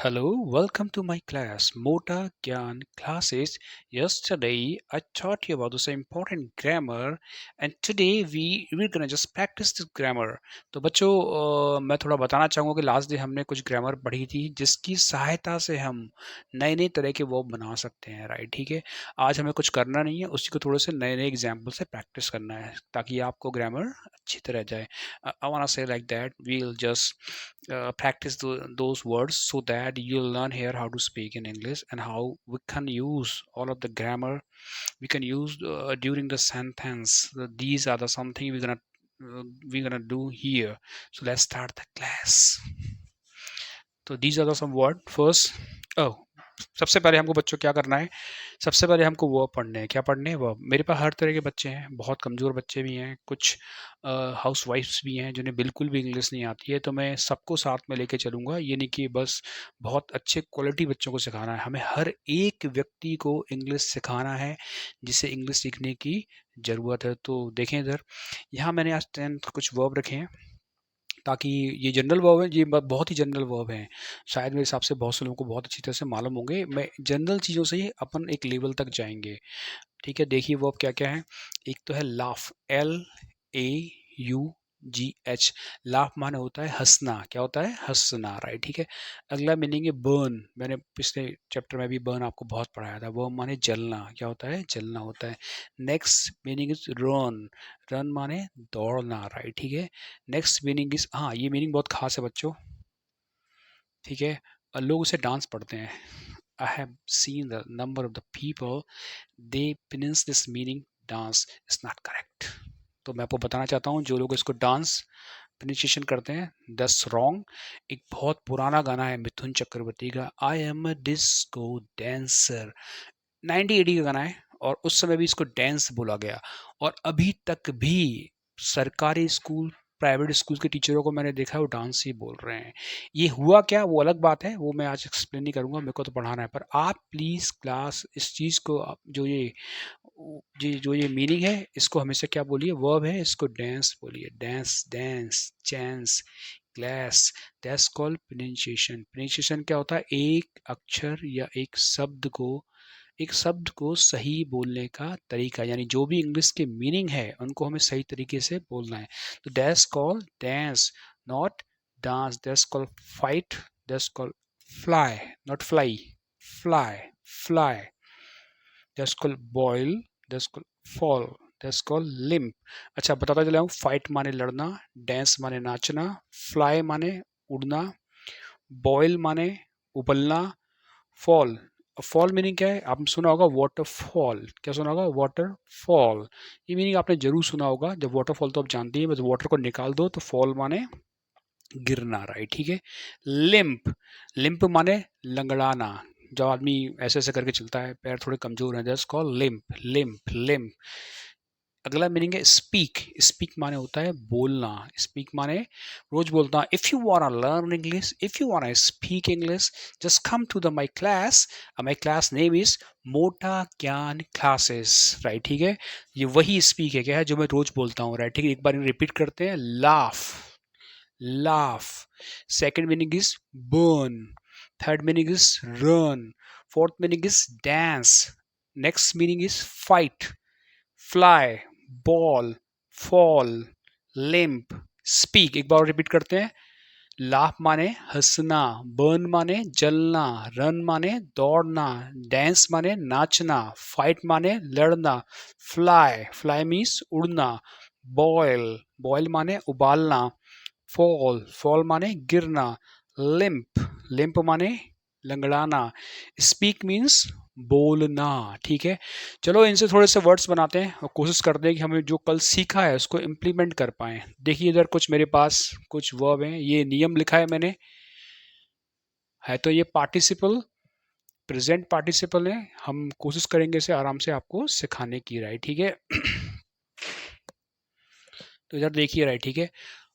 Hello, welcome to my class, Mota Gyan classes. Yesterday, I taught you about this important grammar, and today we're gonna just practice this grammar. तो बच्चों मैं थोड़ा बताना चाहूँगा कि last day हमने कुछ ग्रामर पढ़ी थी, जिसकी सहायता से हम नए नए तरह के वर्ब बना सकते हैं, राइट? ठीक है। आज हमें कुछ करना नहीं है, उसी को थोड़े से नए नए एग्जाम्पल से प्रैक्टिस करना है ताकि आपको ग्रामर अच्छी तरह जाए. I wanna say like that we'll just practice those words so that you'll learn here how to speak in English and how we can use all of the grammar we can use during the sentence. These are the something we're gonna do here. So let's start the class. तो these are the some word first. Oh, सबसे पहले हमको बच्चों क्या करना है. सबसे पहले हमको वर्ब पढ़ने हैं. क्या पढ़ने हैं? वर्ब. मेरे पास हर तरह के बच्चे हैं. बहुत कमज़ोर बच्चे भी हैं, कुछ हाउस वाइफ्स भी हैं जिन्हें बिल्कुल भी इंग्लिश नहीं आती है. तो मैं सबको साथ में लेके चलूँगा. ये नहीं कि बस बहुत अच्छे क्वालिटी बच्चों को सिखाना है. हमें हर एक व्यक्ति को इंग्लिश सिखाना है जिसे इंग्लिश सीखने की ज़रूरत है. तो देखें इधर, यहाँ मैंने आज 10 कुछ वर्ब रखे हैं ताकि ये जनरल वर्ब है. ये बहुत ही जनरल वर्ब हैं. शायद मेरे हिसाब से बहुत से लोगों को बहुत अच्छी तरह से मालूम होंगे. मैं जनरल चीज़ों से ही अपन एक लेवल तक जाएंगे. ठीक है. देखिए वर्ब क्या क्या है. एक तो है लाफ, LAUGH. लाफ माने होता है हंसना. क्या होता है? हंसना, राइट? ठीक है. अगला मीनिंग है बर्न. मैंने पिछले चैप्टर में भी बर्न आपको बहुत पढ़ाया था. वो माने जलना. क्या होता है? जलना होता है. Next meaning is run. Run माने दौड़ना, राइट? ठीक है. नेक्स्ट मीनिंग इज, हाँ ये मीनिंग बहुत खास है बच्चों. ठीक है. लोग उसे डांस पढ़ते हैं. I have seen the number of the people they pronounce this meaning dance. Is not correct. तो मैं आपको बताना चाहता हूँ जो लोग इसको डांस प्रोनाउंसिएशन करते हैं, दैट्स रॉन्ग. एक बहुत पुराना गाना है मिथुन चक्रवर्ती का, I am a disco dancer. 1980 का गाना है और उस समय भी इसको डांस बोला गया. और अभी तक भी सरकारी स्कूल, प्राइवेट स्कूल के टीचरों को मैंने देखा है वो डांस ही बोल रहे हैं. ये हुआ क्या वो अलग बात है, वो मैं आज एक्सप्लेन नहीं करूंगा, मेरे को तो पढ़ाना है. पर आप प्लीज़ क्लास इस चीज़ को जो ये मीनिंग है इसको हमेशा क्या बोलिए, वर्ब है, इसको डांस बोलिए. Dance, dance, chance, class. That's called pronunciation. Pronunciation क्या होता है? एक अक्षर या एक शब्द को सही बोलने का तरीका, यानी जो भी इंग्लिश के मीनिंग है उनको हमें सही तरीके से बोलना है. तो that's called dance, not dance. That's called fight. That's called fly, not fly. Fly, fly. That's called boil. That's called fall. That's called limp. अच्छा बताता चला हूँ. फाइट माने लड़ना, डांस माने नाचना, फ्लाई माने उड़ना, बॉयल माने उबलना, फॉल. फॉल मीनिंग क्या है? आपने सुना होगा वाटरफॉल. क्या सुना होगा? वाटरफॉल. ये मीनिंग आपने जरूर सुना होगा. जब वाटरफॉल तो आप जानते हैं, बस वाटर को निकाल दो तो फॉल माने गिरना, राइट? ठीक है. लिम्प. लिम्प माने लंगड़ाना. जब आदमी ऐसे ऐसे करके चलता है, पैर थोड़े कमजोर हैं, that's called limp. Limp, limp. अगला मीनिंग है स्पीक. स्पीक माने होता है बोलना. स्पीक माने रोज बोलता. If you want learn English, if you want speak English, just come to the my class. My class name is Mota Gyan classes, right? ठीक है. ये वही स्पीक है, क्या है, जो मैं रोज बोलता हूँ, राइट? ठीक है. एक बार रिपीट करते हैं. Laugh, laugh. Second meaning is burn. Third meaning is run. Fourth meaning is dance. Next meaning is fight, fly, ball, fall, limp, speak. एक बार रिपीट करते हैं. लाफ माने हंसना, बर्न माने जलना, रन माने दौड़ना, डांस माने नाचना, फाइट माने लड़ना, फ्लाई, फ्लाई मीन्स उड़ना, बॉयल, बॉयल माने उबालना, फॉल, फॉल माने गिरना, लिम्प, लिम्प माने लंगड़ाना, स्पीक मीन्स बोलना. ठीक है. चलो इनसे थोड़े से वर्ड्स बनाते हैं और कोशिश करते हैं कि हमें जो कल सीखा है उसको इम्प्लीमेंट कर पाएँ. देखिए इधर कुछ मेरे पास कुछ वर्ब हैं. ये नियम लिखा है मैंने, है तो ये पार्टिसिपल, प्रेजेंट पार्टिसिपल है. हम कोशिश करेंगे इसे आराम से आपको सिखाने की, राइट? ठीक है. तो इधर देखिए, राइट? ठीक है.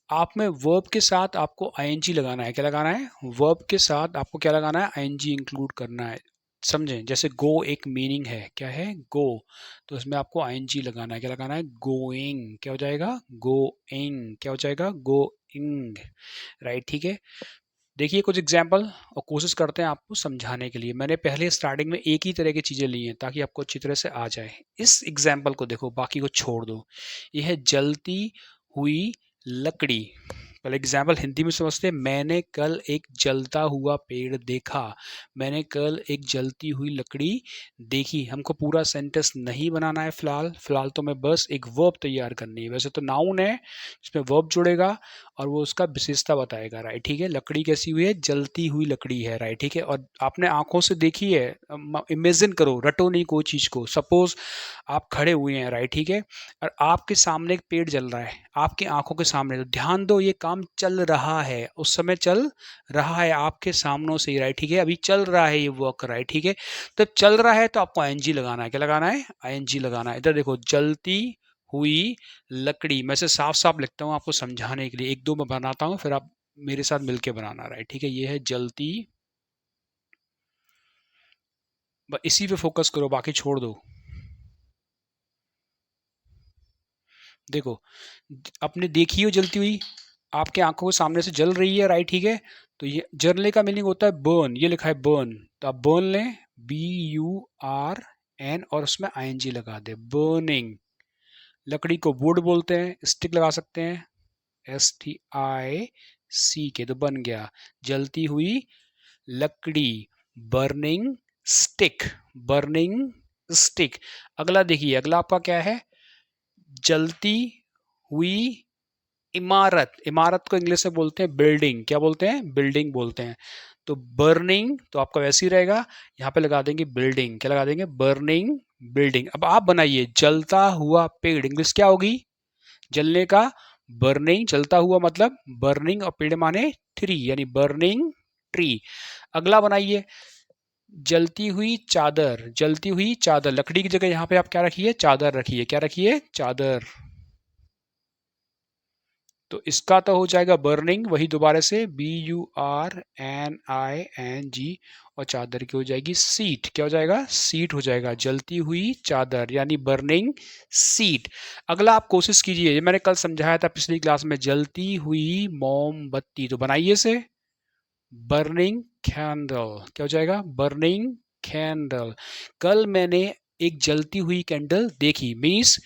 आप में वर्ब के साथ आपको आईएनजी लगाना है. क्या लगाना है? वर्ब के साथ आपको क्या लगाना है? आईएनजी इंक्लूड करना है. समझें? जैसे गो एक मीनिंग है. क्या है? गो. तो इसमें आपको आईएनजी लगाना है. क्या लगाना है? गोइंग. क्या हो जाएगा? गोइंग. क्या हो जाएगा? Going, right? ठीक है. देखिए कुछ एग्जाम्पल और कोशिश करते हैं आपको समझाने के लिए। मैंने पहले स्टार्टिंग में एक ही तरह की चीज़ें ली हैं ताकि आपको अच्छी तरह से आ जाए। इस एग्जाम्पल को देखो, बाकी को छोड़ दो। यह है जलती हुई लकड़ी। पहले एग्जाम्पल हिंदी में समझते हैं। मैंने कल एक जलता हुआ पेड़ देखा। मैंने कल एक जलती हुई लकड़ी देखी। हमको पूरा सेंटेंस नहीं बनाना है फिलहाल। फिलहाल तो मैं बस एक वर्ब तैयार करनी है। वैसे तो नाउन है, इसमें वर्ब जुड़ेगा और वो उसका विशेषता बताएगा, राइट। ठीक है, लकड़ी कैसी हुई है? जलती हुई लकड़ी है, राइट। ठीक है, और आपने आंखों से देखी है। इमेजिन करो, रटो नहीं कोई चीज को। सपोज आप खड़े हुए हैं, राइट। ठीक है, और आपके सामने एक पेड़ जल रहा है, आपकी आंखों के सामने। तो ध्यान दो, ये काम चल रहा है, उस समय चल रहा है आपके सामने से, राइट। ठीक है, अभी चल रहा है ये वर्क, राइट। ठीक है, तो चल रहा है तो आपको आईएनजी लगाना है। क्या लगाना है? आईएनजी लगाना है। इधर देखो, जलती हुई लकड़ी। मैं से साफ साफ लिखता हूँ आपको समझाने के लिए। एक दो मैं बनाता हूँ, फिर आप मेरे साथ मिलके बनाना, राइट। ठीक है, ये है जलती। इसी पे फोकस करो, बाकी छोड़ दो। देखो, अपने देखी हो जलती हुई, आपके आंखों के सामने से जल रही है, राइट। ठीक है, तो ये जलने का मीनिंग होता है बर्न। ये लिखा है बर्न, तो आप बर्न लें, BURN, और उसमें आईएनजी लगा दे, बर्निंग। लकड़ी को वुड बोलते हैं, स्टिक लगा सकते हैं, STIC, तो बन गया जलती हुई लकड़ी, बर्निंग स्टिक, बर्निंग स्टिक। अगला देखिए, अगला आपका क्या है? जलती हुई इमारत। इमारत को इंग्लिश में बोलते हैं बिल्डिंग। क्या बोलते हैं? बिल्डिंग बोलते हैं। तो बर्निंग तो आपका वैसे ही रहेगा, यहाँ पे लगा देंगे बिल्डिंग। क्या लगा देंगे? Burning building. अब आप बनाइए जलता हुआ पेड़। इंग्लिश क्या होगी जलने का? बर्निंग। जलता हुआ मतलब बर्निंग, और पेड़ माने ट्री, यानी बर्निंग ट्री। अगला बनाइए जलती हुई चादर। जलती हुई चादर, लकड़ी की जगह यहाँ पे आप क्या रखिए? चादर रखिए। क्या रखिए? चादर। तो इसका तो हो जाएगा बर्निंग, वही दोबारा से BURNING, और चादर की हो जाएगी सीट। क्या हो जाएगा? सीट हो जाएगा। जलती हुई चादर यानी बर्निंग सीट। अगला आप कोशिश कीजिए, ये मैंने कल समझाया था पिछली क्लास में, जलती हुई मोमबत्ती। तो बनाइए से बर्निंग कैंडल। क्या हो जाएगा? Burning candle. कल मैंने एक जलती हुई कैंडल देखी, means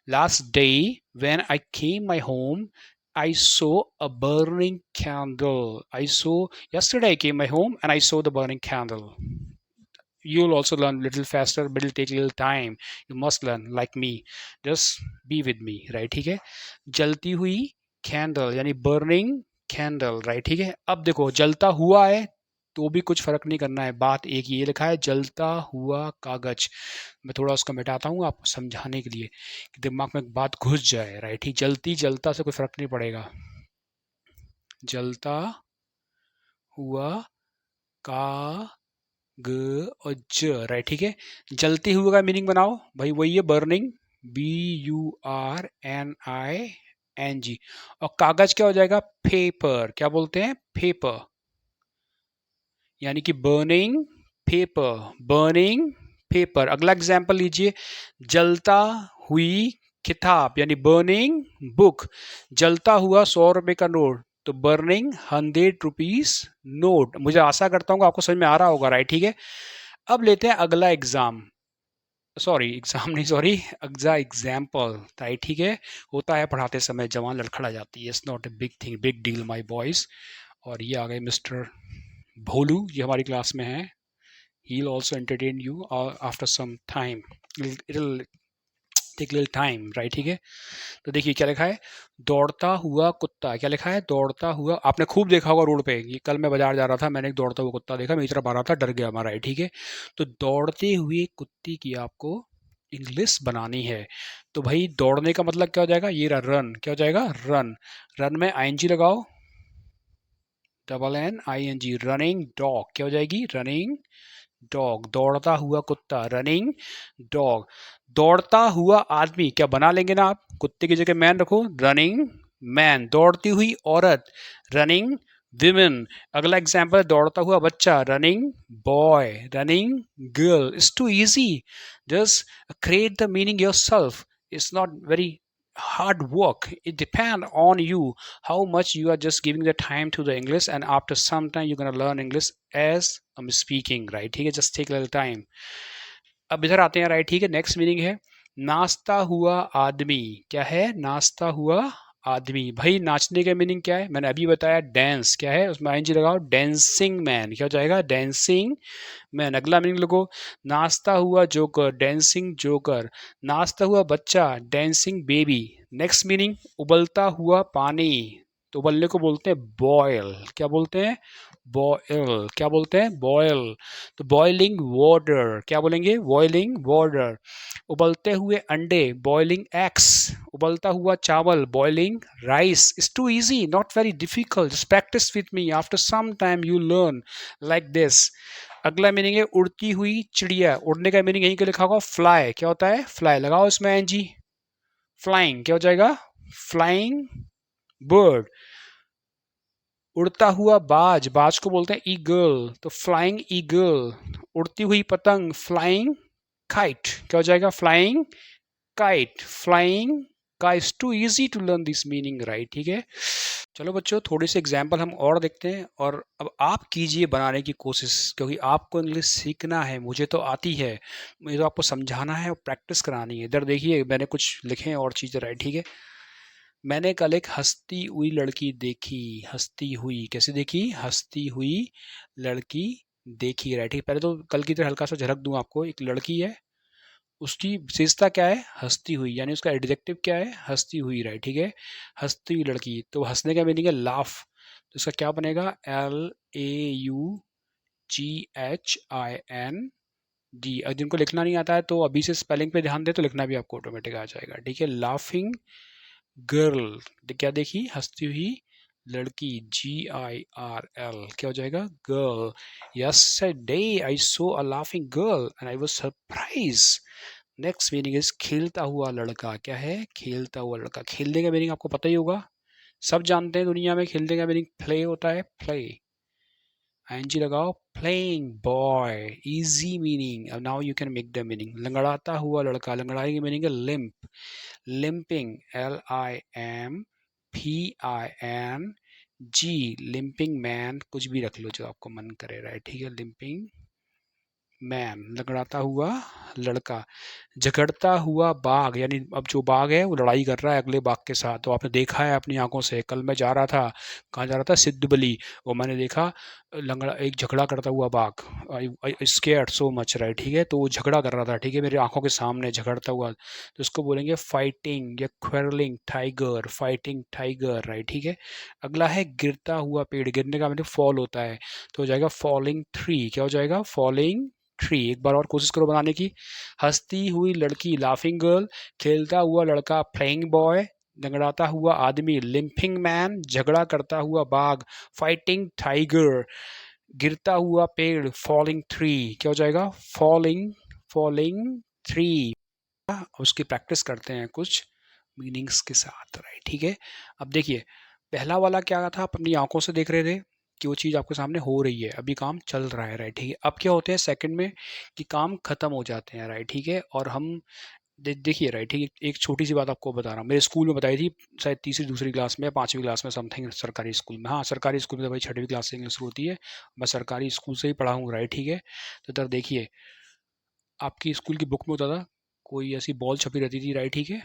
last day when I came my home I saw a burning candle. I saw yesterday I came my home and I saw the burning candle. You'll also learn a little faster, but it'll take a little time. You must learn like me. Just be with me, right? ठीक है, जलती हुई candle यानी burning candle, right. ठीक है, अब देखो जलता हुआ है तो भी कुछ फर्क नहीं करना है। बात एक ये लिखा है जलता हुआ कागज। मैं थोड़ा उसको मिटाता हूँ आपको समझाने के लिए कि दिमाग में बात घुस जाए, राइट। ठीक, जलती जलता से कोई फर्क नहीं पड़ेगा। जलता हुआ का ग और ज, राइट। ठीक है, जलते हुए का मीनिंग बनाओ भाई, वही है बर्निंग, BURNING। और कागज क्या हो जाएगा? पेपर। क्या बोलते हैं? पेपर, यानी कि बर्निंग पेपर, बर्निंग पेपर। अगला एग्जाम्पल लीजिए, जलता हुई किताब यानी बर्निंग बुक। जलता हुआ 100 रुपए का नोट, तो बर्निंग 100 रुपीज नोट। मुझे आशा करता हूँ आपको समझ में आ रहा होगा, राइट। ठीक है, अब लेते हैं अगला एग्जाम, सॉरी एग्जाम नहीं, सॉरी अगला एग्जाम्पल, राइट। ठीक है, होता है पढ़ाते समय जवान लड़खड़ा जाती है, it's not a big thing, big deal my boys. और ये आ गए मिस्टर भोलू, ये हमारी क्लास में है। He'll also entertain you after some time. It'll take little time, right? ठीक है, तो देखिए क्या लिखा है, दौड़ता हुआ कुत्ता। क्या लिखा है? दौड़ता हुआ। आपने खूब देखा होगा रोड पे, ये कल मैं बाजार जा रहा था, मैंने एक दौड़ता हुआ कुत्ता देखा, मेरी तरफ आ रहा था, डर गया हमारा, राइट। ठीक है, तो दौड़ते हुए कुत्ते की आपको इंग्लिश बनानी है। तो भाई दौड़ने का मतलब क्या हो जाएगा? ये रन। क्या हो जाएगा? रन। रन में आईएनजी लगाओ, NNING, रनिंग डॉग। क्या हो जाएगी? Running dog. दौड़ता हुआ कुत्ता, रनिंग डॉग। दौड़ता हुआ आदमी, क्या बना लेंगे ना आप, कुत्ते की जगह मैन रखो, रनिंग मैन। दौड़ती हुई औरत, रनिंग विमेन। अगला एग्जाम्पल है दौड़ता हुआ बच्चा, running boy, running girl. It's too easy, just create the meaning yourself, it's not very hard work. It depends on you how much you are just giving the time to the English, and after some time you're gonna learn English as I'm speaking, right? ठीक है, just take a little time. अब इधर आते हैं, right, ठीक है। Next meaning है नाचता हुआ आदमी। क्या है? नाचता हुआ आदमी। भाई नाचने का मीनिंग क्या है? मैंने अभी बताया डांस। क्या है? उसमें आईएनजी लगाओ, डांसिंग मैन। क्या हो जाएगा? Dancing man. अगला मीनिंग लगो, नाचता हुआ जोकर, डांसिंग जोकर। नाचता हुआ बच्चा, डांसिंग बेबी। नेक्स्ट मीनिंग, उबलता हुआ पानी। तो उबलने को बोलते हैं बॉयल। क्या बोलते हैं? बॉयल। क्या बोलते हैं? बॉयल। तो बॉइलिंग वाटर। क्या बोलेंगे? Boiling water. उबलते हुए अंडे, बॉइलिंग एग्स। उबलता हुआ चावल, boiling rice. It's too easy, not very difficult, just practice with me, after some time you learn like this. अगला मीनिंग है उड़ती हुई चिड़िया। उड़ने का मीनिंग यहीं के लिखा होगा फ्लाई। क्या होता है? फ्लाई। लगाओ इसमें एनजी, फ्लाइंग। क्या हो जाएगा? Flying bird. उड़ता हुआ बाज, बाज को बोलते हैं ईगल, तो फ्लाइंग ईगल। उड़ती हुई पतंग, फ्लाइंग काइट। क्या हो जाएगा? Flying kite. Flying kite. Too easy to learn this meaning, right, ठीक है। चलो बच्चों, थोड़ी सी एग्जाम्पल हम और देखते हैं, और अब आप कीजिए बनाने की कोशिश, क्योंकि आपको इंग्लिश सीखना है। मुझे तो आती है, मुझे तो आपको समझाना है और प्रैक्टिस करानी है। इधर देखिए, मैंने कुछ लिखे हैं और चीज़ें, राइट, ठीक है। मैंने कल एक हंसती हुई लड़की देखी। हंसती हुई कैसे देखी? हंसती हुई लड़की देखी, राइट, ठीक है। पहले तो कल की तरह हल्का सा झलक दूं आपको। एक लड़की है, उसकी विशेषता क्या है? हंसती हुई, यानी उसका एडजेक्टिव क्या है? हंसती हुई, राइट, ठीक है। हंसती हुई लड़की, तो हंसने का मीनिंग है लाफ, तो इसका क्या बनेगा? LAUGHIN। अगर जिनको लिखना नहीं आता है तो अभी से स्पेलिंग पे ध्यान दे, तो लिखना भी आपको ऑटोमेटिक आ जाएगा, ठीक है। Laughing girl. क्या देखी? हंसती हुई लड़की, GIRL। क्या हो जाएगा? Girl. yesterday I saw a laughing girl and I was surprised। Next meaning is खेलता हुआ लड़का। क्या है? खेलता हुआ लड़का। खेलने का मीनिंग आपको पता ही होगा, सब जानते हैं दुनिया में। खेलने का मीनिंग प्ले होता है, प्ले। आईएनजी लगाओ, प्लेइंग बॉय। Easy meaning. अब now you can make the meaning. लंगड़ाता हुआ लड़का, लंगड़ाने की मीनिंग है limp. Limping, LIMPING, limping man. कुछ भी रख लो जो आपको मन करे, राइट, ठीक है। लिम्पिंग मैन, लंगड़ाता हुआ लड़का। झगड़ता हुआ बाघ, यानी अब जो बाघ है वो लड़ाई कर रहा है अगले बाघ के साथ। तो आपने देखा है अपनी आंखों से। कल मैं जा रहा था, कहाँ जा रहा था? सिद्धबली। वो मैंने देखा लंगड़ा, एक झगड़ा करता हुआ बाघ। आई स्केयर्ड सो मच, राइट, ठीक है। तो वो झगड़ा कर रहा था, ठीक है, मेरी आंखों के सामने झगड़ता हुआ। तो उसको बोलेंगे फाइटिंग या quarrelling tiger. Fighting tiger, right, ठीक है। अगला है गिरता हुआ पेड़। गिरने का मतलब फॉल होता है, तो हो जाएगा फॉलिंग ट्री। क्या हो जाएगा? Falling tree. एक बार और कोशिश करो बनाने की। हंसती हुई लड़की, लाफिंग गर्ल। खेलता हुआ लड़का, प्लेइंग बॉय। लंगड़ाता हुआ आदमी, लिम्पिंग मैन। झगड़ा करता हुआ बाघ, फाइटिंग टाइगर। गिरता हुआ पेड़, फॉलिंग ट्री। क्या हो जाएगा? Falling, falling tree. उसकी प्रैक्टिस करते हैं कुछ मीनिंग्स के साथ, राइट, ठीक है। अब देखिए, पहला वाला क्या था? आप अपनी आंखों से देख रहे थे कि वो चीज़ आपके सामने हो रही है, अभी काम चल रहा है, राइट, ठीक है। अब क्या होते हैं सेकंड में कि काम खत्म हो जाते हैं, राइट, ठीक है। और हम देखिए, राइट, ठीक है। एक छोटी सी बात आपको बता रहा हूँ, मेरे स्कूल में बताई थी, शायद तीसरी दूसरी क्लास में, पाँचवीं क्लास में समथिंग, सरकारी स्कूल में। हाँ, सरकारी स्कूल में तो भाई छठवीं क्लास से इंग्लिश शुरू होती है। मैं सरकारी स्कूल से ही पढ़ा हूँ, राइट, ठीक है। तो इधर देखिए, आपकी स्कूल की बुक में होता था, कोई ऐसी बॉल छपी रहती थी, राइट, ठीक है।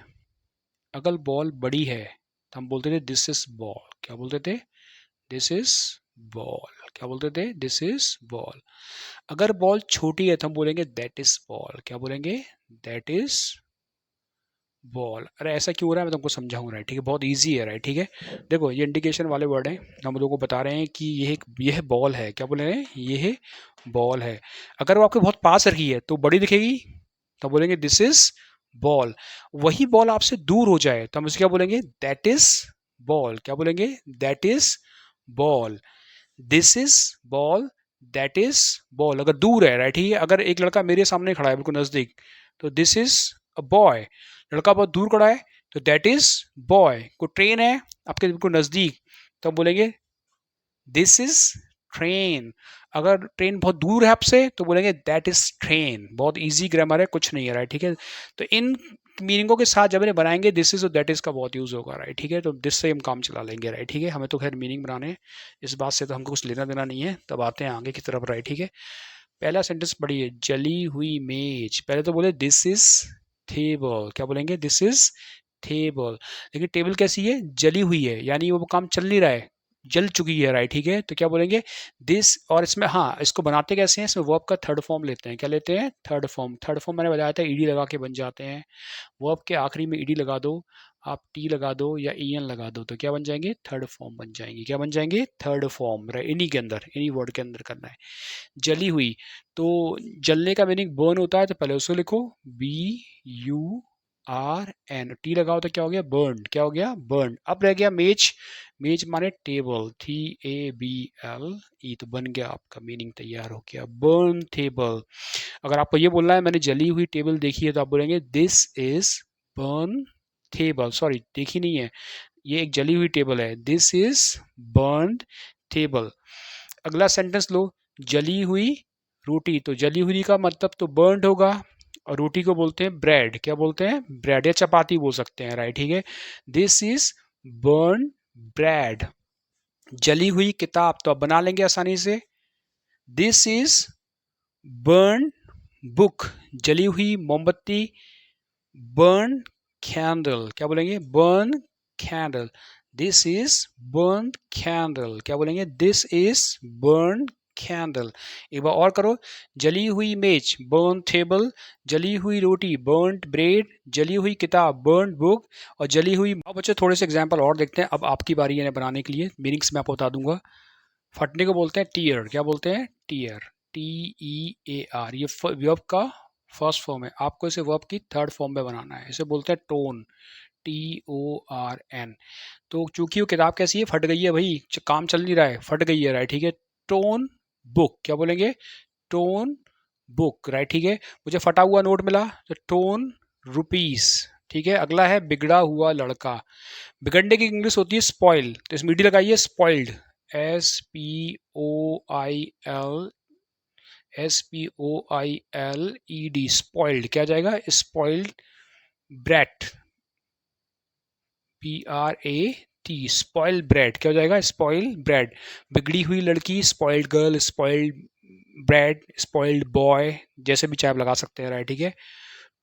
अगर बॉल बड़ी है तो हम बोलते थे दिस इज बॉल। क्या बोलते थे? This is ball. क्या बोलते थे? This is ball. अगर बॉल छोटी है तो हम बोलेंगे दैट इज बॉल। क्या बोलेंगे? That is ball. अरे ऐसा क्यों हो रहा है, मैं तुमको समझाऊंगा, राइट, ठीक है। बहुत इजी है, राइट, ठीक है। देखो, ये इंडिकेशन वाले वर्ड हैं, हम लोगों को बता रहे हैं कि यह बॉल है। क्या बोल रहे हैं? यह बॉल है। अगर वो आपके बहुत पास रखी है तो बड़ी दिखेगी, तो बोलेंगे दिस इज बॉल। वही बॉल आपसे दूर हो जाए तो हम इसे क्या बोलेंगे? That is ball. क्या बोलेंगे? That is ball. This is ball, that is ball. अगर दूर है, राइट, ठीक है। अगर एक लड़का मेरे सामने खड़ा है बिल्कुल नजदीक, तो दिस इज अ बॉय। लड़का बहुत दूर खड़ा है तो दैट इज बॉय। कोई ट्रेन है आपके बिल्कुल नजदीक, तो हम बोलेंगे दिस इज ट्रेन। अगर ट्रेन बहुत दूर है आपसे तो बोलेंगे दैट इज ट्रेन। बहुत इजी ग्रामर है, कुछ नहीं है, राइट, ठीक है। तो इन मीनिंगों के साथ जब इन्हें बनाएंगे दिस इज और दैट इज का बहुत यूज होगा, राइट, ठीक है। तो दिस से हम काम चला लेंगे, राइट, ठीक है। हमें तो खैर मीनिंग बनाने, इस बात से तो हमको कुछ लेना देना नहीं है। तब आते हैं आगे की तरफ, राइट, ठीक है। पहला सेंटेंस पढ़िए, जली हुई मेज। पहले तो बोले दिस इज टेबल, क्या बोलेंगे, दिस इज टेबल। लेकिन टेबल कैसी है, जली हुई है, यानी वो काम चल नहीं रहा है, जल चुकी है, राइट, ठीक है। तो क्या बोलेंगे, दिस। और इसमें हाँ, इसको बनाते कैसे हैं, इसमें वर्ब का थर्ड फॉर्म लेते हैं। क्या लेते हैं, थर्ड फॉर्म। थर्ड फॉर्म मैंने बताया था, ईडी लगा के बन जाते हैं। वर्ब के आखिरी में ईडी लगा दो, आप टी लगा दो या ईएन लगा दो, तो क्या बन जाएंगे, थर्ड फॉर्म बन जाएंगे। क्या बन जाएंगे, थर्ड फॉर्म, राइट, इन्हीं के अंदर, इन्हीं वर्ड के अंदर करना है। जली हुई, तो जलने का मीनिंग बर्न होता है, तो पहले उसको लिखो, BURN, टी लगाओ तो क्या हो गया, बर्न, क्या हो गया, बर्न। अब रह गया मेज। मेज माने टेबल, TABLE, तो बन गया, आपका मीनिंग तैयार हो गया, बर्न टेबल। अगर आपको ये बोलना है मैंने जली हुई टेबल देखी है, तो आप बोलेंगे this is burn table. Sorry, देखी नहीं है, ये एक जली हुई टेबल है, दिस इज बर्न टेबल। अगला सेंटेंस लो, जली हुई रोटी। तो जली हुई का मतलब तो बर्न्ड होगा, और रोटी को बोलते हैं ब्रेड। क्या बोलते हैं, ब्रेड, या चपाती बोल सकते हैं, राइट, ठीक है। This is burn bread. जली हुई किताब, तो आप बना लेंगे आसानी से, दिस इज बर्न बुक। जली हुई मोमबत्ती, बर्न कैंडल। क्या बोलेंगे, burn candle, this is burn candle. क्या बोलेंगे, दिस इज बर्न कैंडल। एक बार और करो, जली हुई मेज, बर्न टेबल, जली हुई रोटी, बर्न ब्रेड, जली हुई किताब, बर्न बुक, और जली हुई। अब बच्चों थोड़े से एग्जाम्पल और देखते हैं, अब आपकी बारी है बनाने के लिए। मीनिंग्स मैं आपको बता दूंगा। फटने को बोलते हैं टीयर। क्या बोलते हैं, टीयर, TEAR। ये वर्ब का फर्स्ट फॉर्म है, आपको इसे वर्ब की थर्ड फॉर्म में बनाना है। इसे बोलते हैं टोन, TORN। तो चूंकि वो किताब कैसी है, फट गई है भाई, काम चल नहीं रहा है, फट गई है, राइट, ठीक है। टोन बुक, क्या बोलेंगे, टोन बुक, राइट, ठीक है। मुझे फटा हुआ नोट मिला, तो टोन रुपीस, ठीक है। अगला है बिगड़ा हुआ लड़का। बिगड़ने की इंग्लिश होती है स्पॉइल, तो इसमें डी लगाइए, स्पॉइल्ड, SPOIL, SPOILED, स्पॉइल्ड। क्या जाएगा, spoiled brat, BRAT, spoil bread. क्या हो जाएगा, स्पॉइल ब्रेड। बिगड़ी हुई लड़की, spoiled girl, spoiled bread, spoiled boy, जैसे भी चाहे आप लगा सकते हैं, राइट, ठीक है।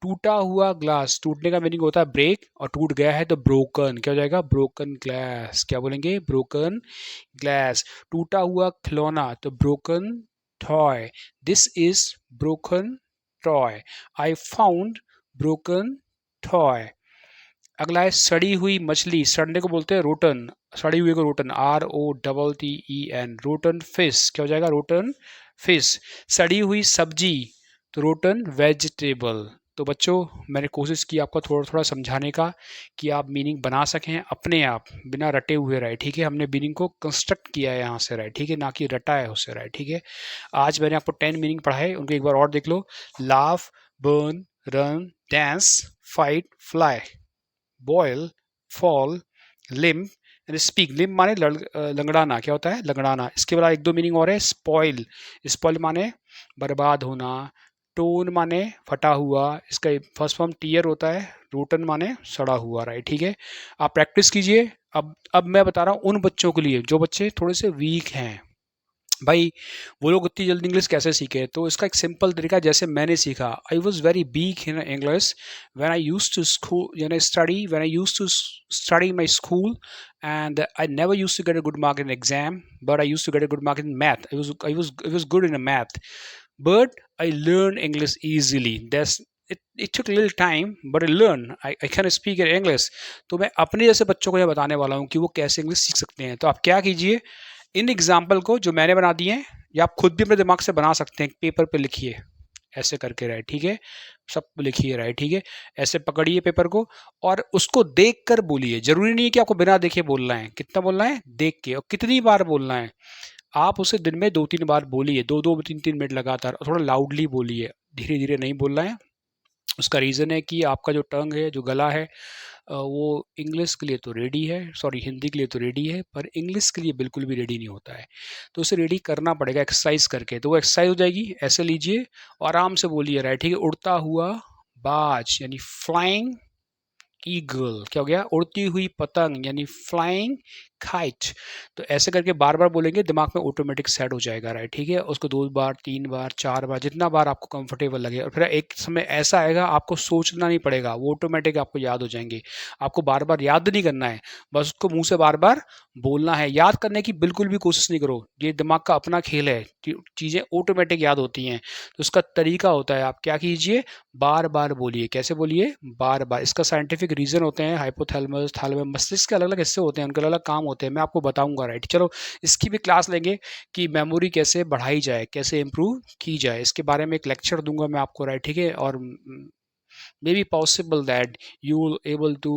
टूटा हुआ ग्लास, टूटने का मीनिंग होता है ब्रेक, और टूट गया है तो ब्रोकन। क्या हो जाएगा, ब्रोकन ग्लास। क्या बोलेंगे, ब्रोकन ग्लास। टूटा हुआ खिलौना, तो broken toy, this is broken toy. I found broken toy. अगला है सड़ी हुई मछली। सड़ने को बोलते हैं रोटन, सड़ी हुई को रोटन, ROTTEN, रोटन फिश। क्या हो जाएगा, रोटन फिश। सड़ी हुई सब्जी, तो रोटन वेजिटेबल। तो बच्चों, मैंने कोशिश की आपको थोड़ा थोड़ा समझाने का, कि आप मीनिंग बना सकें अपने आप, बिना रटे हुए, राइट, ठीक है। हमने मीनिंग को कंस्ट्रक्ट किया है यहाँ से, राइट, ठीक है, ना कि रटा है उससे, राइट, ठीक है। आज मैंने आपको 10 मीनिंग पढ़ाए, उनको एक बार और देख लो। Laugh, burn, run, dance, fight, fly, boil, fall, limp and speak. Limp माने लंगड़ाना। क्या होता है, लंगड़ाना। इसके बाद एक दो मीनिंग और है, स्पॉइल। स्पॉइल माने बर्बाद होना। टोन माने फटा हुआ, इसका फर्स्ट फॉर्म टीयर होता है। रोटन माने सड़ा हुआ, राइट, ठीक है। आप प्रैक्टिस कीजिए। अब मैं बता रहा हूँ उन बच्चों के लिए जो बच्चे थोड़े से वीक हैं, भाई वो लोग उतनी जल्दी इंग्लिश कैसे सीखे। तो इसका एक सिंपल तरीका, जैसे मैंने सीखा, I was very weak in English when I used to school, when I used to study in my school, and I never used to get a good mark in exam, but I used to get a good mark in math. I was good in a math, but I learned English easily. It took a little time, but I learned. I can speak in English. तो मैं अपने जैसे बच्चों को यह बताने वाला हूँ कि वो कैसे इंग्लिश सीख सकते हैं। तो आप क्या कीजिए, इन एग्जाम्पल को जो मैंने बना दिए हैं, या आप खुद भी अपने दिमाग से बना सकते हैं, पेपर पे लिखिए ऐसे करके, राइट, ठीक है। सब लिखिए, राइट, ठीक है। ऐसे पकड़िए पेपर को, और उसको देख कर बोलिए। जरूरी नहीं है कि आपको बिना देखे बोलना है। कितना बोलना है, देख के। और कितनी बार बोलना है, आप उसे दिन में 2-3 बार बोलिए, 2-2 3-3 मिनट लगातार, और थोड़ा लाउडली बोलिए, धीरे धीरे नहीं बोलना है। उसका रीज़न है कि आपका जो टंग है, जो गला है, वो इंग्लिश के लिए तो रेडी है, सॉरी हिंदी के लिए तो रेडी है, पर इंग्लिश के लिए बिल्कुल भी रेडी नहीं होता है। तो उसे रेडी करना पड़ेगा एक्सरसाइज करके। तो वो एक्सरसाइज हो जाएगी, ऐसे लीजिए और आराम से बोलिए, राइट, ठीक है। उड़ता हुआ बाज, यानी फ्लाइंग ईगल क्या हो गया, उड़ती हुई पतंग यानी फ्लाइंग काइट। तो ऐसे करके बार बार बोलेंगे, दिमाग में ऑटोमेटिक सेट हो जाएगा, राइट, ठीक है। उसको 2 बार 3 बार 4 बार जितना बार आपको कंफर्टेबल लगे, और फिर एक समय ऐसा आएगा आपको सोचना नहीं पड़ेगा, वो ऑटोमेटिक आपको याद हो जाएंगे। आपको बार बार याद नहीं करना है, बस उसको मुंह से बार बार बोलना है। याद करने की बिल्कुल भी कोशिश नहीं करो, ये दिमाग का अपना खेल है, चीज़ें ऑटोमेटिक याद होती हैं। तो उसका तरीका होता है, आप क्या कीजिए, बार बार बोलिए। कैसे बोलिए, बार बार। इसका साइंटिफिक रीजन होते हैं, हाइपोथैलेमस थैलेमस, मस्तिष्क के अलग अलग हिस्से होते हैं, उनके अलग अलग काम होते हैं, मैं आपको बताऊंगा, राइट। चलो इसकी भी क्लास लेंगे कि मेमोरी कैसे बढ़ाई जाए, कैसे इंप्रूव की जाए, इसके बारे में एक लेक्चर दूंगा मैं आपको, राइट, ठीक है। और maybe possible that you will able to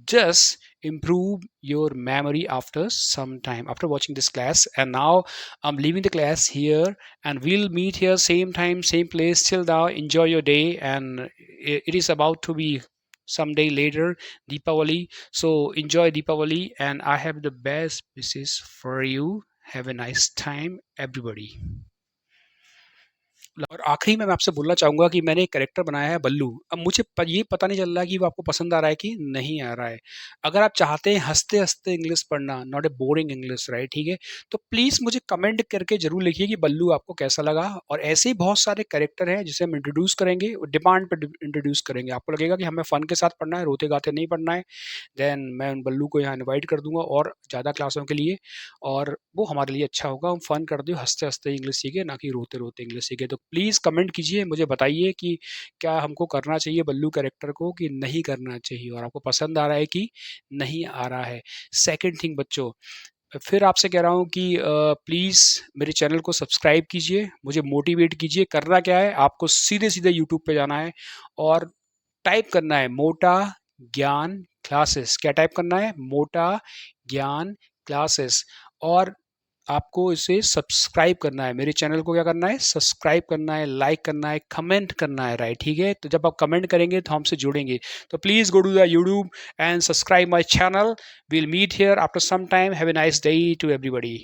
just improve your memory after some time after watching this class. And now I'm leaving the class here, and we'll meet here same time same place. Till now, enjoy your day, and it is about to be someday later Deepavali, so enjoy Deepavali, and I have the best wishes for you. Have a nice time, everybody. और आखिरी में मैं आपसे बोलना चाहूँगा कि मैंने एक कैरेक्टर बनाया है बल्लू। अब मुझे ये पता नहीं चल रहा है कि वो आपको पसंद आ रहा है कि नहीं आ रहा है। अगर आप चाहते हैं हँसते-हँसते इंग्लिश पढ़ना, not a boring English, right, ठीक है? तो प्लीज़ मुझे कमेंट करके ज़रूर लिखिए कि बल्लू आपको कैसा लगा। और ऐसे ही बहुत सारे कैरेक्टर हैं जिसे हम इंट्रोड्यूस करेंगे, डिमांड पे इंट्रोड्यूस करेंगे। आपको लगेगा कि हमें फ़न के साथ पढ़ना है, रोते-गाते नहीं पढ़ना है, देन मैं उन बल्लू को यहाँ इनवाइट कर दूँगा और ज़्यादा क्लासों के लिए, और वो हमारे लिए अच्छा होगा। हम फ़न कर दें, हँसते-हँसते इंग्लिश सीखें, ना कि रोते-रोते इंग्लिश सीखें। तो प्लीज़ कमेंट कीजिए, मुझे बताइए कि क्या हमको करना चाहिए बल्लू कैरेक्टर को कि नहीं करना चाहिए, और आपको पसंद आ रहा है कि नहीं आ रहा है। सेकंड थिंग बच्चों, फिर आपसे कह रहा हूँ कि प्लीज़ मेरे चैनल को सब्सक्राइब कीजिए, मुझे मोटिवेट कीजिए। करना क्या है, आपको सीधे-सीधे यूट्यूब पे जाना है और टाइप करना है मोटा ज्ञान क्लासेस। क्या टाइप करना है, मोटा ज्ञान क्लासेस, और आपको इसे सब्सक्राइब करना है। मेरे चैनल को क्या करना है, सब्सक्राइब करना है, लाइक करना है, कमेंट करना है, राइट, ठीक है। तो जब आप कमेंट करेंगे तो हमसे जुड़ेंगे। तो please go to the YouTube and subscribe my channel. Will meet here after some time. Have a nice day to everybody.